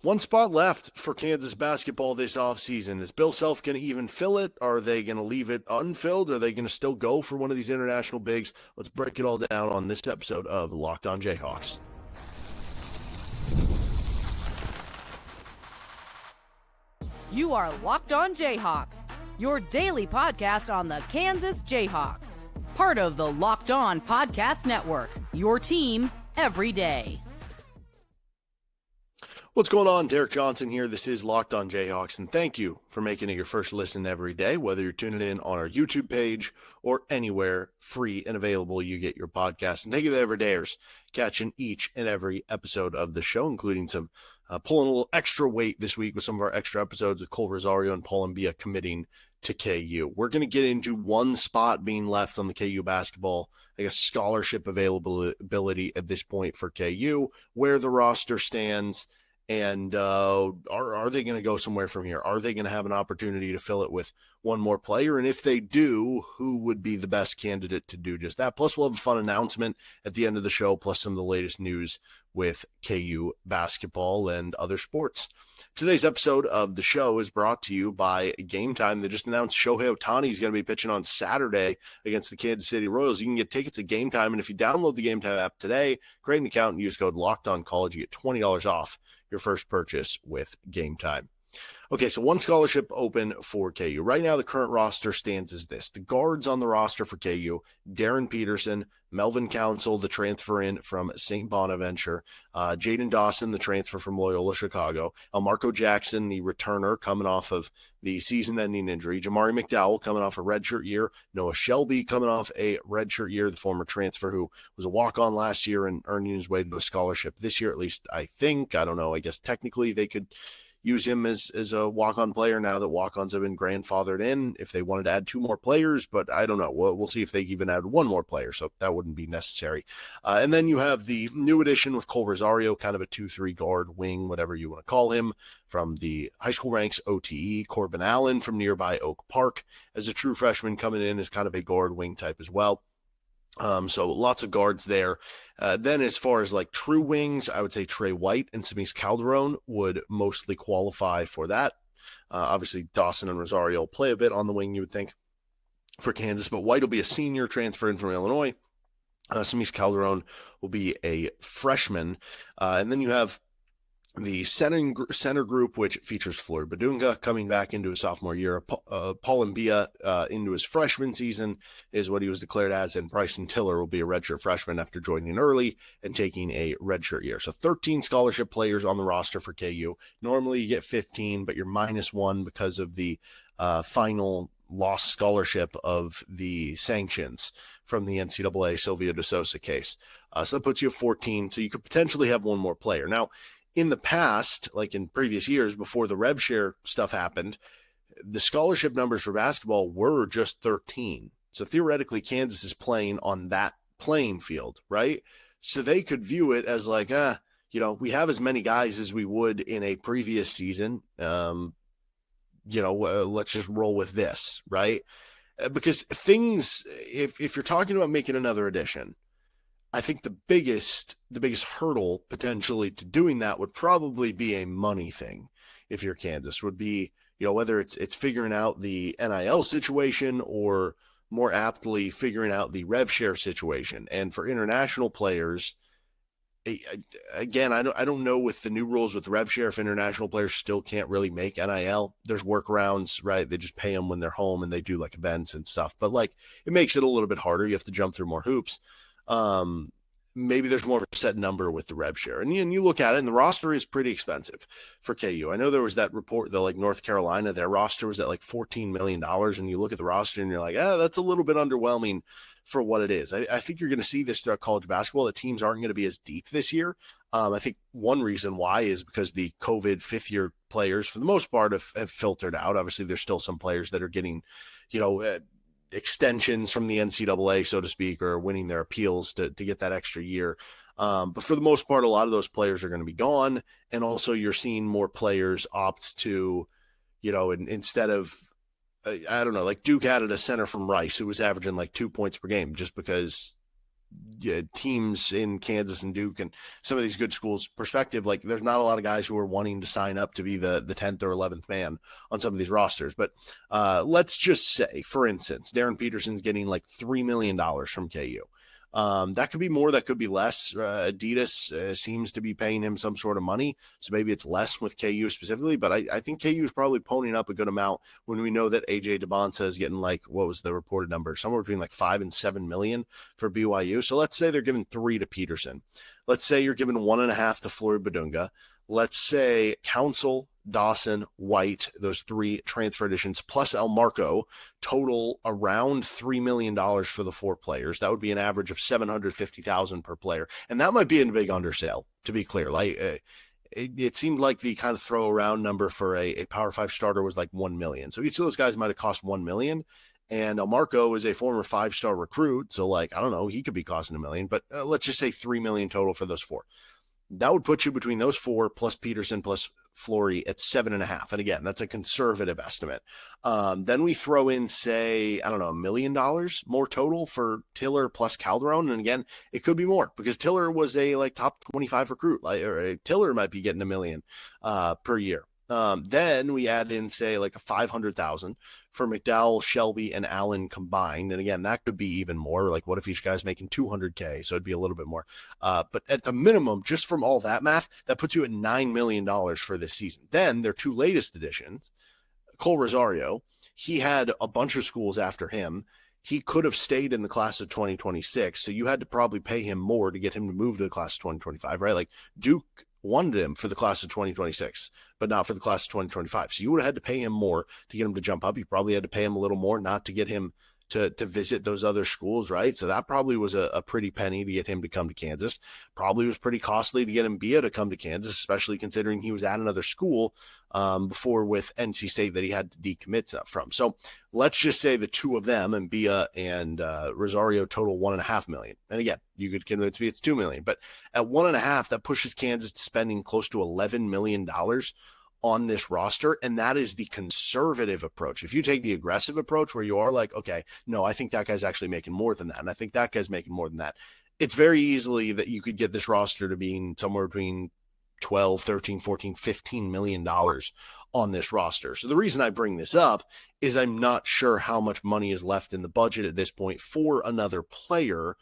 One spot left for Kansas basketball this offseason. Is Bill Self going to even fill it? Are they going to leave it unfilled? Are they going to still go for one of these international bigs? Let's break it all down on this episode of Locked On Jayhawks. You are Locked On Jayhawks, your daily podcast on the Kansas Jayhawks. Part of the Locked On Podcast Network, your team every day. What's going on? Derek Johnson here. This is Locked On Jayhawks, and thank you for making it your first listen every day, whether you're tuning in on our YouTube page or anywhere free and available you get your podcast. And thank you to everydayers catching each and every episode of the show, including some pulling a little extra weight this week with some of our extra episodes with Cole Rosario and Paul Mbia committing to KU. We're going to get into one spot being left on the KU basketball, scholarship availability at this point for KU, where the roster stands. And are they going to go somewhere from here? Are they going to have an opportunity to fill it with one more player? And if they do, who would be the best candidate to do just that? Plus, we'll have a fun announcement at the end of the show, plus some of the latest news with KU basketball and other sports. Today's episode of the show is brought to you by GameTime. They just announced Shohei Ohtani is going to be pitching on Saturday against the Kansas City Royals. You can get tickets at GameTime, and if you download the GameTime app today, create an account and use code LOCKEDONCollege, you get $20 off your first purchase with GameTime. Okay, so one scholarship open for KU. Right now, the current roster stands as this. The guards on the roster for KU: Darren Peterson, Melvin Council, the transfer in from St. Bonaventure, Jaden Dawson, the transfer from Loyola Chicago, Marco Jackson, the returner coming off of the season-ending injury, Jamari McDowell coming off a redshirt year, Noah Shelby coming off a redshirt year, the former transfer who was a walk-on last year and earning his way to a scholarship this year, at least I think. I don't know. I guess technically they could use him as a walk-on player now that walk-ons have been grandfathered in if they wanted to add two more players, but I don't know. We'll see if they even add one more player, so that wouldn't be necessary. And then you have the new addition with Cole Rosario, kind of a 2-3 guard wing, whatever you want to call him, from the high school ranks OTE. Corbin Allen from nearby Oak Park as a true freshman coming in as kind of a guard wing type as well. So lots of guards there. Then as far as like true wings, I would say Trey White and Samis Calderon would mostly qualify for that. Obviously Dawson and Rosario play a bit on the wing, you would think, for Kansas, but White will be a senior transfer in from Illinois. Samis Calderon will be a freshman. And then you have the center group, which features Floyd Badunga coming back into his sophomore year. Paul Mbia into his freshman season is what he was declared as, and Bryson Tiller will be a redshirt freshman after joining early and taking a redshirt year. So 13 scholarship players on the roster for KU. Normally you get 15, but you're -1 because of the final lost scholarship of the sanctions from the NCAA Silvio De Sousa case. So that puts you at 14, so you could potentially have one more player. Now, in the past, like in previous years before the rev share stuff happened, the scholarship numbers for basketball were just 13. So theoretically, Kansas is playing on that playing field, right? So they could view it as like, we have as many guys as we would in a previous season. Let's just roll with this, right? Because things, if you're talking about making another edition, I think the biggest hurdle potentially to doing that would probably be a money thing. If you're Kansas, would be, whether it's figuring out the NIL situation or more aptly figuring out the rev share situation. And for international players, again, I don't know with the new rules with rev share if international players still can't really make NIL. There's workarounds, right? They just pay them when they're home and they do like events and stuff. But like it makes it a little bit harder. You have to jump through more hoops. Maybe there's more of a set number with the rev share. And you look at it, and the roster is pretty expensive for KU. I know there was that report that like North Carolina, their roster was at like $14 million. And you look at the roster and you're like, that's a little bit underwhelming for what it is. I think you're going to see this throughout college basketball. The teams aren't going to be as deep this year. I think one reason why is because the COVID fifth-year players, for the most part, have filtered out. Obviously, there's still some players that are getting, extensions from the NCAA, so to speak, or winning their appeals to get that extra year. But for the most part, a lot of those players are going to be gone. And also you're seeing more players opt to, instead of, I don't know, like Duke added a center from Rice who was averaging like 2 points per game just because teams in Kansas and Duke and some of these good schools perspective, like there's not a lot of guys who are wanting to sign up to be the 10th or 11th man on some of these rosters. But let's just say, for instance, Darren Peterson's getting like $3 million from KU. That could be more, that could be less. Adidas seems to be paying him some sort of money, so maybe it's less with KU specifically, but I think KU is probably ponying up a good amount when we know that AJ DeBonta is getting like, what was the reported number? Somewhere between like 5 and 7 million for BYU. So let's say they're giving 3 to Peterson. Let's say you're giving 1.5 to Flory Badunga. Let's say Council, Dawson, White, those 3 transfer additions, plus El Marco, total around $3 million for the 4 players. That would be an average of $750,000 per player. And that might be a big undersale, to be clear. Like it seemed like the kind of throw around number for a Power 5 starter was like 1 million. So each of those guys might have cost 1 million. And El Marco is a former 5-star recruit. So like, I don't know, he could be costing $1 million, but let's just say 3 million total for those 4. That would put you between those 4 plus Peterson plus Flory at 7.5. And again, that's a conservative estimate. Then we throw in, say, I don't know, $1 million more total for Tiller plus Calderon. And again, it could be more because Tiller was a like top 25 recruit, or Tiller might be getting $1 million per year. Then we add in, say, like a 500,000 for McDowell, Shelby, and Allen combined. And again, that could be even more. Like, what if each guy's making 200K? So it'd be a little bit more. But at the minimum, just from all that math, that puts you at $9 million for this season. Then their 2 latest additions, Cole Rosario, he had a bunch of schools after him. He could have stayed in the class of 2026. So you had to probably pay him more to get him to move to the class of 2025, right? Like Duke wanted him for the class of 2026, but not for the class of 2025. So you would have had to pay him more to get him to jump up. You probably had to pay him a little more not to get him to visit those other schools, right? So that probably was a pretty penny to get him to come to Kansas. Probably was pretty costly to get Mbia to come to Kansas, especially considering he was at another school before with NC State that he had to decommit from. So let's just say the 2 of them, Mbia and Rosario, total $1.5 million. And again, you could convince me it's $2 million, but at 1.5, that pushes Kansas to spending close to $11 million on this roster. And that is the conservative approach. If you take the aggressive approach where you are like, okay, no, I think that guy's actually making more than that, and I think that guy's making more than that, it's very easily that you could get this roster to being somewhere between 12, 13, 14, $15 million on this roster. So the reason I bring this up is I'm not sure how much money is left in the budget at this point for another player,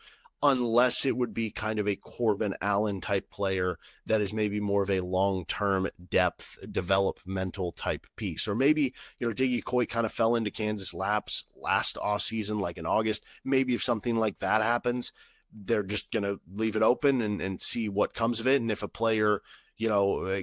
unless it would be kind of a Corbin Allen type player that is maybe more of a long-term depth developmental type piece. Or maybe, Diggy Coy kind of fell into Kansas laps last offseason, like in August. Maybe if something like that happens, they're just going to leave it open and see what comes of it. And if a player,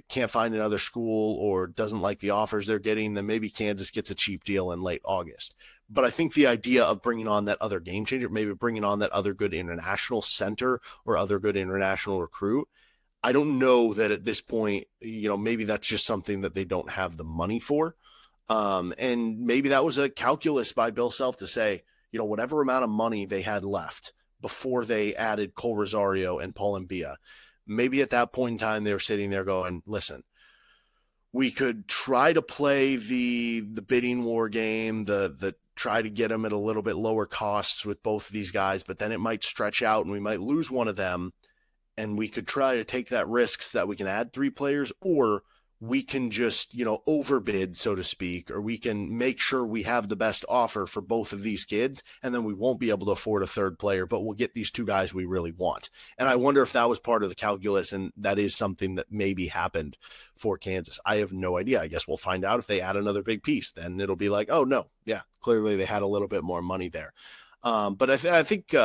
can't find another school or doesn't like the offers they're getting, then maybe Kansas gets a cheap deal in late August. But I think the idea of bringing on that other game changer, maybe bringing on that other good international center or other good international recruit, I don't know that at this point, maybe that's just something that they don't have the money for. And maybe that was a calculus by Bill Self to say, whatever amount of money they had left before they added Cole Rosario and Paul Mbia, maybe at that point in time, they were sitting there going, listen, we could try to play the bidding war game, the try to get them at a little bit lower costs with both of these guys, but then it might stretch out and we might lose one of them. And we could try to take that risk so that we can add 3 players, or we can just, overbid, so to speak, or we can make sure we have the best offer for both of these kids, and then we won't be able to afford a 3rd player, but we'll get these 2 guys we really want. And I wonder if that was part of the calculus, and that is something that maybe happened for Kansas. I have no idea. I guess we'll find out if they add another big piece. Then it'll be like, oh, no, yeah, clearly they had a little bit more money there. But I think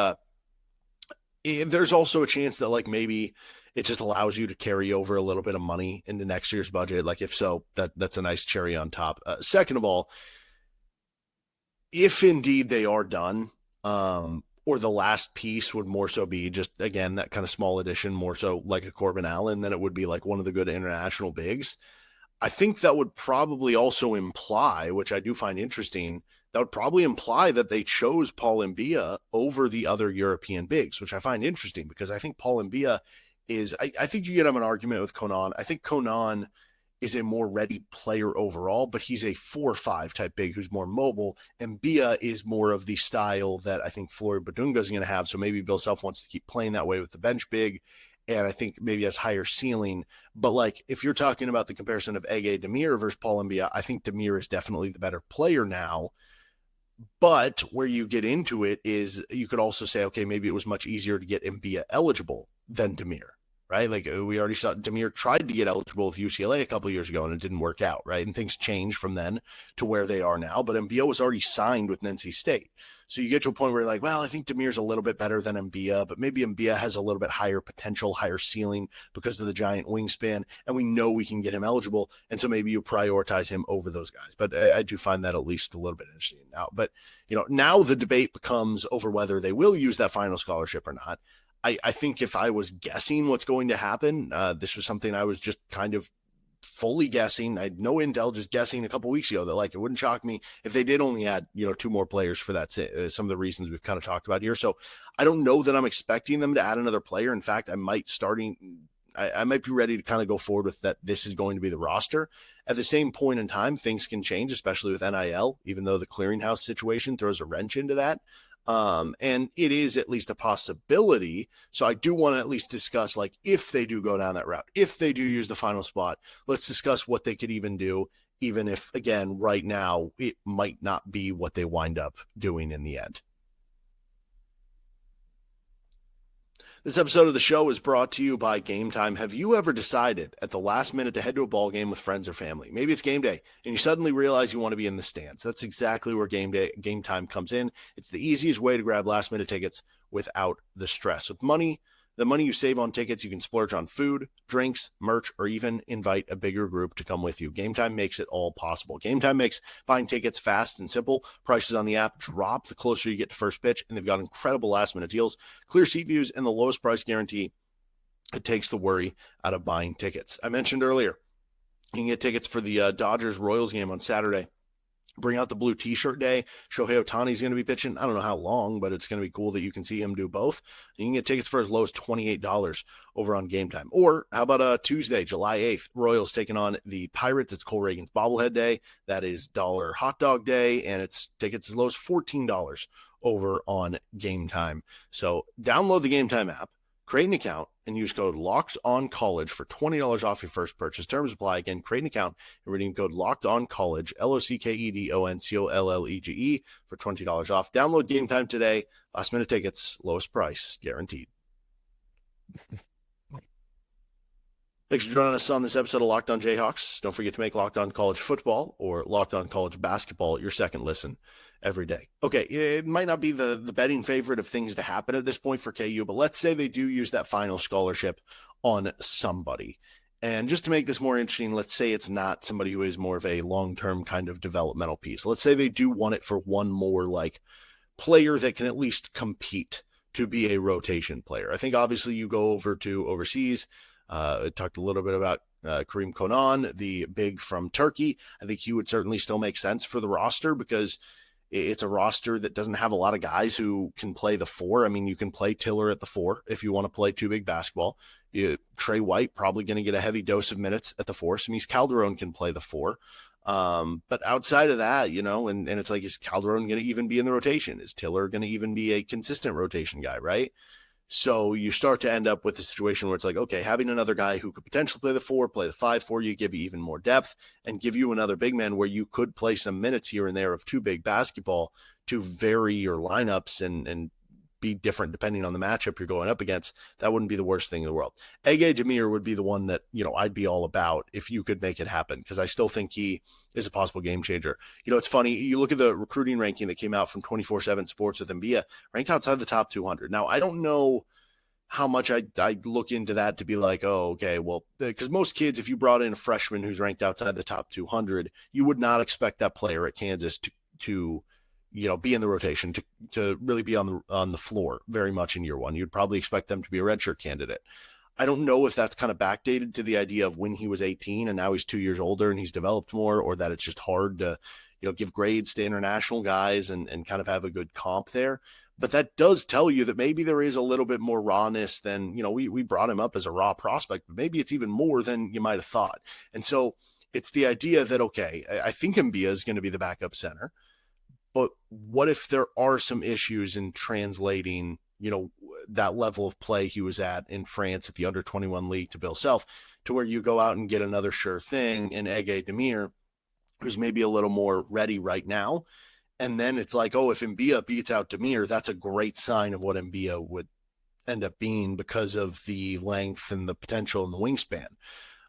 there's also a chance that, like, maybe it just allows you to carry over a little bit of money into next year's budget. Like, if so, that's a nice cherry on top. Second of all, if indeed they are done, or the last piece would more so be just, again, that kind of small addition, more so like a Corbin Allen, then it would be like one of the good international bigs. I think that would probably also imply, which I do find interesting, that would probably imply that they chose Paul Mbia over the other European bigs, which I find interesting because I think Paul Mbia is, I think you get him an argument with Konan. I think Konan is a more ready player overall, but he's a 4-5 type big who's more mobile. And Bia is more of the style that I think Flory Badunga is going to have. So maybe Bill Self wants to keep playing that way with the bench big. And I think maybe has higher ceiling. But like, if you're talking about the comparison of Ege Demir versus Paul Mbia, I think Demir is definitely the better player now. But where you get into it is you could also say, okay, maybe it was much easier to get Mbia eligible than Demir, right? Like we already saw Demir tried to get eligible with UCLA a couple of years ago and it didn't work out, right? And things changed from then to where they are now. But Mbia was already signed with NC State. So you get to a point where you're like, well, I think Demir's a little bit better than Mbia, but maybe Mbia has a little bit higher potential, higher ceiling because of the giant wingspan, and we know we can get him eligible, and so maybe you prioritize him over those guys. But I do find that at least a little bit interesting now. But, now the debate becomes over whether they will use that final scholarship or not. I think if I was guessing what's going to happen, this was something I was just kind of fully guessing. I had no intel, just guessing a couple weeks ago that it wouldn't shock me if they did only add, 2 more players for that. Some of the reasons we've kind of talked about here. So I don't know that I'm expecting them to add another player. In fact, I might be ready to kind of go forward with that. This is going to be the roster. At the same point in time, things can change, especially with NIL, even though the clearinghouse situation throws a wrench into that. And it is at least a possibility. So I do want to at least discuss, if they do go down that route, if they do use the final spot, let's discuss what they could even do, even if, again, right now, it might not be what they wind up doing in the end. This episode of the show is brought to you by GameTime. Have you ever decided at the last minute to head to a ball game with friends or family? Maybe it's game day, and you suddenly realize you want to be in the stands. That's exactly where GameTime comes in. It's the easiest way to grab last-minute tickets without the stress. With the money you save on tickets, you can splurge on food, drinks, merch, or even invite a bigger group to come with you. GameTime makes it all possible. GameTime makes buying tickets fast and simple. Prices on the app drop the closer you get to first pitch, and they've got incredible last-minute deals, clear seat views, and the lowest price guarantee. It takes the worry out of buying tickets. I mentioned earlier, you can get tickets for the Dodgers-Royals game on Saturday. Bring out the blue t-shirt day. Shohei Ohtani is going to be pitching. I don't know how long, but it's going to be cool that you can see him do both. You can get tickets for as low as $28 over on GameTime. Or how about Tuesday, July 8th, Royals taking on the Pirates. It's Cole Reagan's bobblehead day. That is dollar hot dog day, and it's tickets as low as $14 over on GameTime. So download the GameTime app, create an account, and use code LOCKEDONCollege for $20 off your first purchase. Terms apply. Again, create an account and redeem code LOCKEDONCollege, LOCKEDONCOLLEGE for $20 off. Download GameTime today. Last minute tickets, lowest price guaranteed. Thanks for joining us on this episode of Locked On Jayhawks. Don't forget to make Locked On College Football or Locked On College Basketball your second listen every day. Okay, it might not be the betting favorite of things to happen at this point for KU, but let's say they do use that final scholarship on somebody. And just to make this more interesting, let's say it's not somebody who is more of a long-term kind of developmental piece. Let's say they do want it for one more player that can at least compete to be a rotation player. I think obviously you go over to overseas. I talked a little bit about Kerem Konan, the big from Turkey. I think he would certainly still make sense for the roster because it's a roster that doesn't have a lot of guys who can play the 4. I mean, you can play Tiller at the 4 if you want to play 2-big basketball. Trey White probably going to get a heavy dose of minutes at the 4. Smeeze Calderon can play the 4. But outside of that, and it's is Calderon going to even be in the rotation? Is Tiller going to even be a consistent rotation guy, right? So you start to end up with a situation where it's okay, having another guy who could potentially play the 4, play the 5 for you, give you even more depth, and give you another big man where you could play some minutes here and there of 2-big basketball to vary your lineups and be different depending on the matchup you're going up against. That wouldn't be the worst thing in the world. Ege Demir would be the one that, I'd be all about if you could make it happen, because I still think he is a possible game changer. It's funny. You look at the recruiting ranking that came out from 24/7 Sports with Mbia, ranked outside the top 200. Now, I don't know how much I look into that to be oh, okay, well, because most kids, if you brought in a freshman who's ranked outside the top 200, you would not expect that player at Kansas to be in the rotation, to really be on the floor very much in year one. You'd probably expect them to be a redshirt candidate. I don't know if that's kind of backdated to the idea of when he was 18 and now he's 2 years older and he's developed more, or that it's just hard to, give grades to international guys and kind of have a good comp there. But that does tell you that maybe there is a little bit more rawness than, we brought him up as a raw prospect, but maybe it's even more than you might have thought. And so it's the idea that, okay, I think Mbia is going to be the backup center, but what if there are some issues in translating, that level of play he was at in France at the under-21 league to Bill Self, to where you go out and get another sure thing in Ege Demir, who's maybe a little more ready right now. And then it's like, oh, if Mbia beats out Demir, that's a great sign of what Mbia would end up being because of the length and the potential and the wingspan.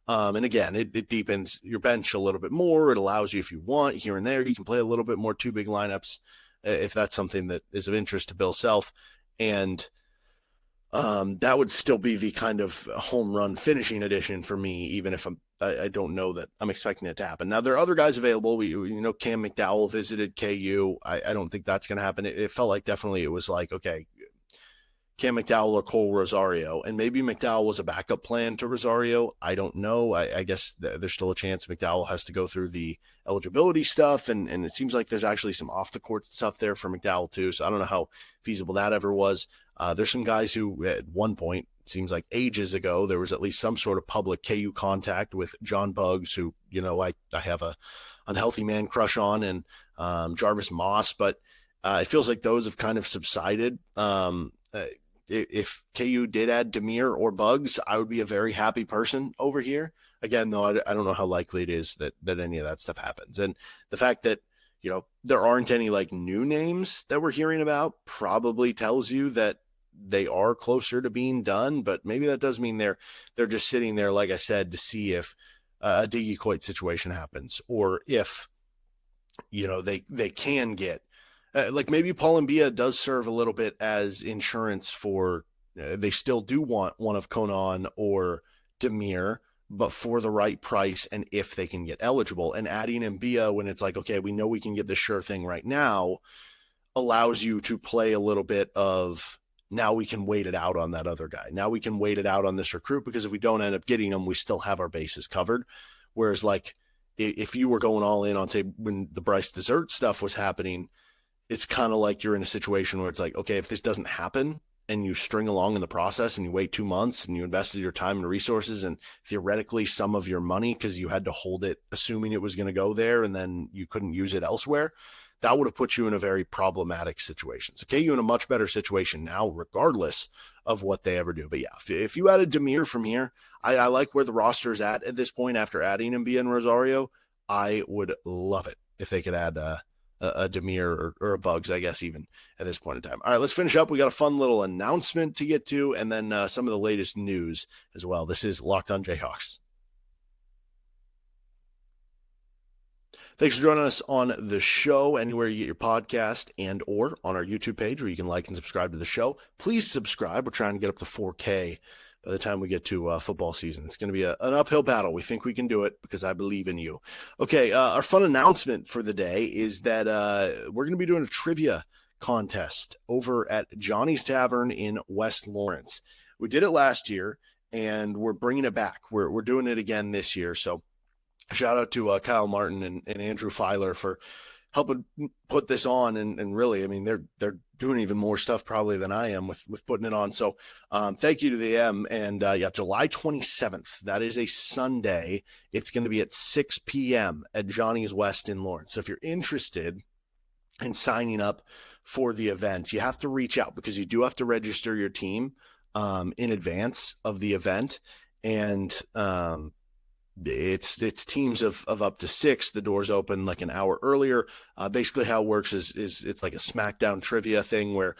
And again, it deepens your bench a little bit more. It allows you, if you want, here and there, you can play a little bit more two big lineups if that's something that is of interest to Bill Self. And that would still be the kind of home run finishing edition for me, even if I don't know that I'm expecting it to happen. Now, there are other guys available. Cam McDowell visited KU. I don't think that's going to happen. It felt like definitely it was like, okay, Cam McDowell or Cole Rosario, and maybe McDowell was a backup plan to Rosario. I don't know. I guess there's still a chance McDowell has to go through the eligibility stuff, and it seems like there's actually some off-the-court stuff there for McDowell too, so I don't know how feasible that ever was. There's some guys who at one point, seems like ages ago, there was at least some sort of public KU contact with John Buggs, who, I have a unhealthy man crush on, and Jarvis Moss, but it feels like those have kind of subsided. If KU did add Demir or Buggs, I would be a very happy person over here. Again, though, I don't know how likely it is that any of that stuff happens. And the fact that, there aren't any like new names that we're hearing about probably tells you that they are closer to being done, but maybe that does mean they're just sitting there, like I said, to see if a Diggy Coit situation happens, or if, they can get, like maybe Paul Mbia does serve a little bit as insurance for, they still do want one of Konan or Demir, but for the right price and if they can get eligible. And adding Mbia when it's like, okay, we know we can get the sure thing right now, allows you to play a little bit of, now we can wait it out on that other guy. Now we can wait it out on this recruit, because if we don't end up getting them, we still have our bases covered. Whereas like if you were going all in on, say, when the Bryce Dessert stuff was happening, it's kind of like you're in a situation where it's like, okay, if this doesn't happen and you string along in the process and you wait 2 months and you invested your time and resources and theoretically some of your money because you had to hold it assuming it was going to go there and then you couldn't use it elsewhere, that would have put you in a very problematic situation. So KU in a much better situation now, regardless of what they ever do. But yeah, if you added Demir from here, I like where the roster is at this point after adding Mbia and Rosario. I would love it if they could add a Demir or a Buggs, I guess, even at this point in time. All right, let's finish up. We got a fun little announcement to get to, and then some of the latest news as well. This is Locked On Jayhawks. Thanks for joining us on the show, anywhere you get your podcast and or on our YouTube page where you can like and subscribe to the show. Please subscribe. We're trying to get up to 4K by the time we get to football season. It's going to be an uphill battle. We think we can do it because I believe in you. Okay, our fun announcement for the day is that we're going to be doing a trivia contest over at Johnny's Tavern in West Lawrence. We did it last year, and we're bringing it back. We're doing it again this year, so shout out to Kyle Martin and Andrew Filer for helping put this on. And really, I mean, they're doing even more stuff probably than I am with putting it on. So thank you to them. And July 27th, that is a Sunday. It's going to be at 6 p.m. at Johnny's West in Lawrence. So if you're interested in signing up for the event, you have to reach out because you do have to register your team in advance of the event. And it's teams of up to 6. The doors open like an hour earlier. Basically how it works is it's like a SmackDown trivia thing where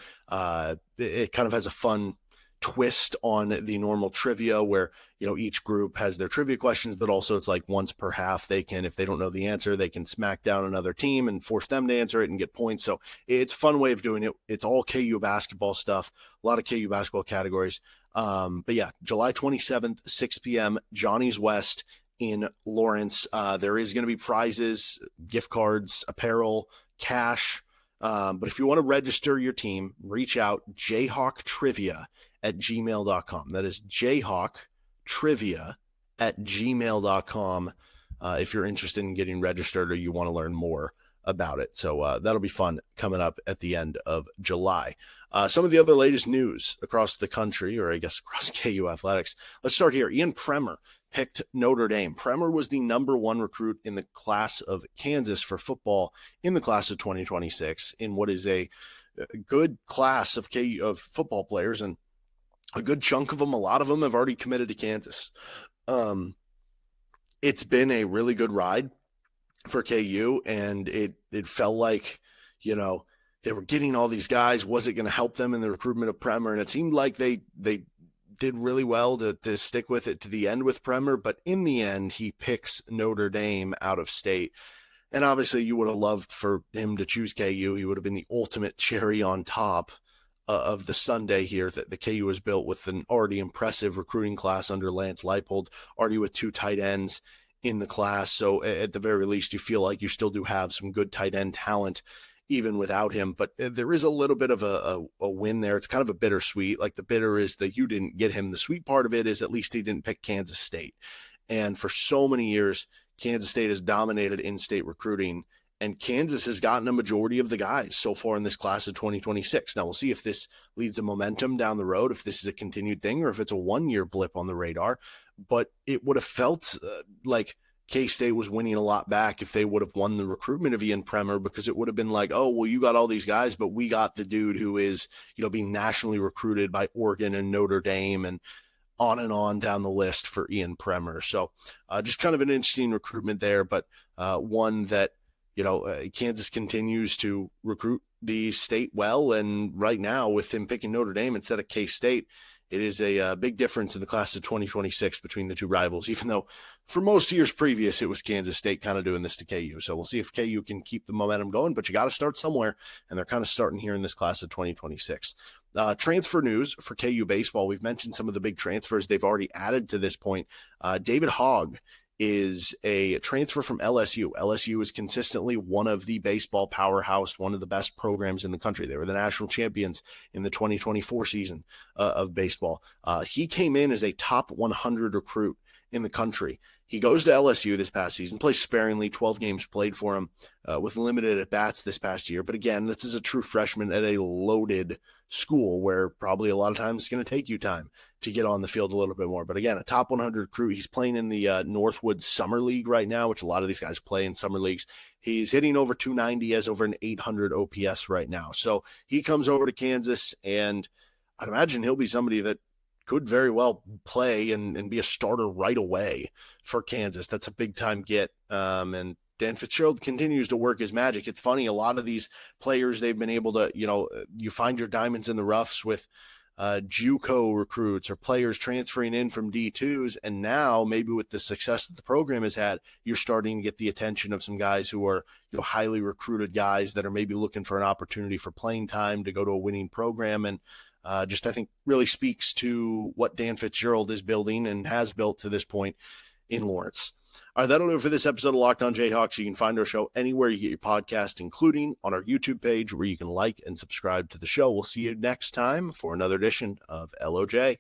it kind of has a fun twist on the normal trivia where, each group has their trivia questions, but also it's like once per half they can, if they don't know the answer, they can smack down another team and force them to answer it and get points. So it's a fun way of doing it. It's all KU basketball stuff, a lot of KU basketball categories. But yeah, July 27th, 6 p.m., Johnny's West in Lawrence. There is going to be prizes, gift cards, apparel, cash. But if you want to register your team, reach out, jayhawktrivia@gmail.com. That is jayhawktrivia@gmail.com if you're interested in getting registered or you want to learn more about it. So that'll be fun coming up at the end of July. Some of the other latest news across the country, or I guess across KU athletics. Let's start here. Ian Premer picked Notre Dame. Premer was the number one recruit in the class of Kansas for football in the class of 2026 in what is a good class of football players, and a good chunk of them, a lot of them have already committed to Kansas. It's been a really good ride for KU, and it felt like, they were getting all these guys. Was it going to help them in the recruitment of Premer? And it seemed like they did really well to stick with it to the end with Premer, but in the end, he picks Notre Dame out of state. And obviously, you would have loved for him to choose KU. He would have been the ultimate cherry on top of the Sunday here that the KU has built with an already impressive recruiting class under Lance Leipold, already with 2 tight ends in the class. So at the very least, you feel like you still do have some good tight end talent even without him. But there is a little bit of a win there. It's kind of a bittersweet. Like, the bitter is that you didn't get him. The sweet part of it is at least he didn't pick Kansas State. And for so many years, Kansas State has dominated in-state recruiting, and Kansas has gotten a majority of the guys so far in this class of 2026. Now, we'll see if this leads to momentum down the road, if this is a continued thing, or if it's a one-year blip on the radar. But it would have felt like K-State was winning a lot back if they would have won the recruitment of Ian Premer, because it would have been like, oh, well, you got all these guys, but we got the dude who is, being nationally recruited by Oregon and Notre Dame, and on down the list for Ian Premer. So just kind of an interesting recruitment there, but one that, Kansas continues to recruit the state well. And right now, with him picking Notre Dame instead of K-State, it is a big difference in the class of 2026 between the two rivals, even though for most years previous, it was Kansas State kind of doing this to KU. So we'll see if KU can keep the momentum going, but you got to start somewhere, and they're kind of starting here in this class of 2026. Transfer news for KU baseball. We've mentioned some of the big transfers they've already added to this point. David Hogg is a transfer from LSU. LSU is consistently one of the baseball powerhouse, one of the best programs in the country. They were the national champions in the 2024 season of baseball. He came in as a top 100 recruit in the country. He goes to LSU this past season, plays sparingly, 12 games played for him with limited at-bats this past year. But again, this is a true freshman at a loaded school where probably a lot of times it's going to take you time to get on the field a little bit more. But again, a top 100 recruit. He's playing in the Northwood Summer League right now, which a lot of these guys play in summer leagues. He's hitting over 290, has over an 800 OPS right now. So he comes over to Kansas, and I'd imagine he'll be somebody that could very well play and be a starter right away for Kansas. That's a big-time get. And Dan Fitzgerald continues to work his magic. It's funny, a lot of these players, they've been able to, you find your diamonds in the roughs with JUCO recruits or players transferring in from D2s. And now, maybe with the success that the program has had, you're starting to get the attention of some guys who are, highly recruited guys that are maybe looking for an opportunity for playing time to go to a winning program. And I think really speaks to what Dan Fitzgerald is building and has built to this point in Lawrence. All right, that'll do it for this episode of Locked On Jayhawks. You can find our show anywhere you get your podcast, including on our YouTube page, where you can like and subscribe to the show. We'll see you next time for another edition of LOJ.